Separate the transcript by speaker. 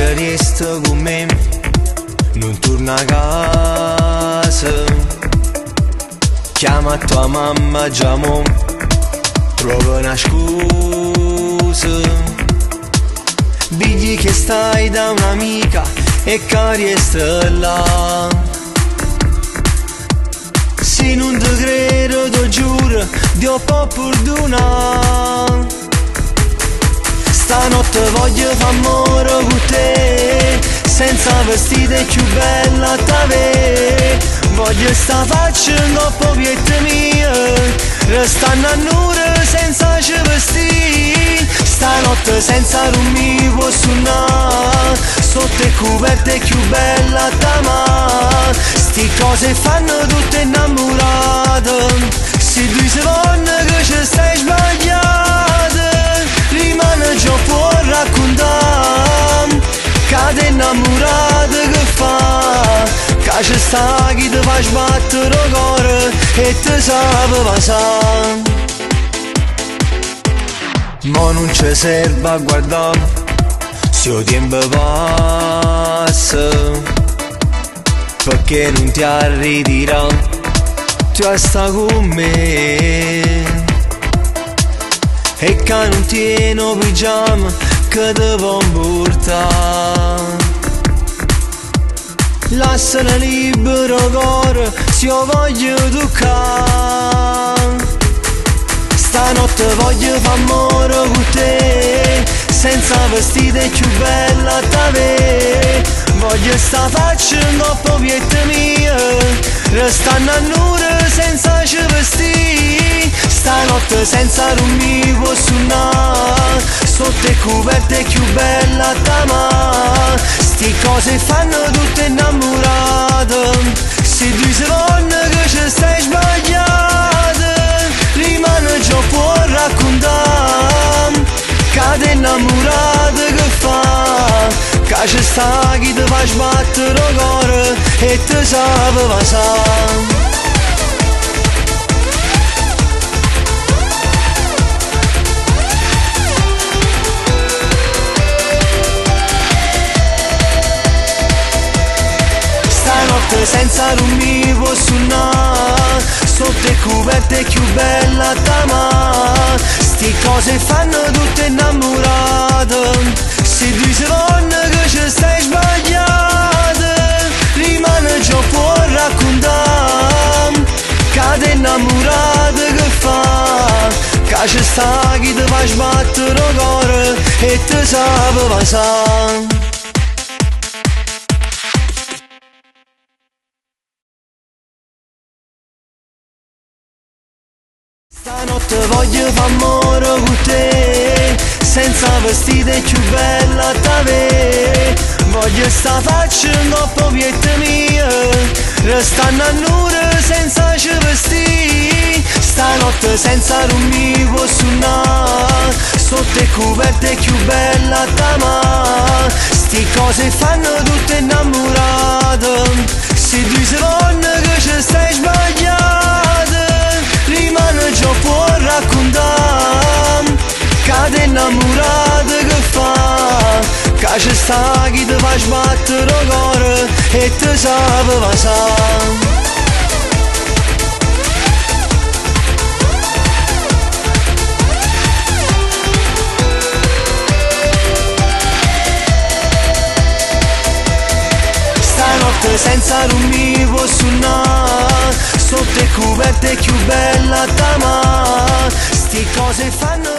Speaker 1: che resta con me, non torna a casa. Chiama tua mamma già mo, trova una scusa. Digli che stai da un'amica e che resta là. Se non ti credo, ti giuro, Dio può perdonare. Stanotte voglio fare amore con te, senza vestite più bella da te. Voglio sta faccia dopo viette mie, restando a nulla senza ci vestire. Stanotte senza rummi può suonare, sotto le coperte più bella da me. Sti cose fanno tutte innamorate, se due secondi che ci stai sbagliate, rimane già può raccontare. Cade innamorata che fa, che ci sta chi ti fa sbattere il cuore e ti sa passare. Ma non ci serve a guardare, se il tempo passa, perché non ti arriverà, tu stai con me. E che non tieno pigiama che ti può portare. Lasciala libero cuore se io voglio toccare. Stanotte voglio fare amore con te, senza vestite più bella da te. Voglio sta faccia dopo viette mie, restando a nulla senza ci vestire. Stanotte senza rummi può suonare, sotto le coperte più bella da me. Sti cose fanno tutte innamorate, se due secondi che ci stai sbagliate, rimane già può raccontare. Cade innamorata che fa, che ci sta chi ti fa sbattere il cuore e ti sa passare. Senza rummi può suonare, sotto le coperte più bella da me. Sti cose fanno tutte innamorate, se due secondi che ci stai sbagliate, rimane già può raccontare. Cade innamorata che fa, che ci sta chi ti fa sbattere il cuore e ti sa passare. Stanotte voglio fare amore con te, senza vestite più bella da te. Voglio sta faccia dopo viette mie, restando a nulla senza ci vestire. Stanotte senza rummi può suonare, sotto le coperte più bella da me. Sti cose fanno tutte innamorate, se due secondi che ci stai sbagliate, rimane già può raccontare. Cade innamorata che fa, che ci sta chi ti fa sbattere il cuore e ti sa passare. Stanotte senza rummi può suonare, sotto le coperte più bella da me. Sti cose fanno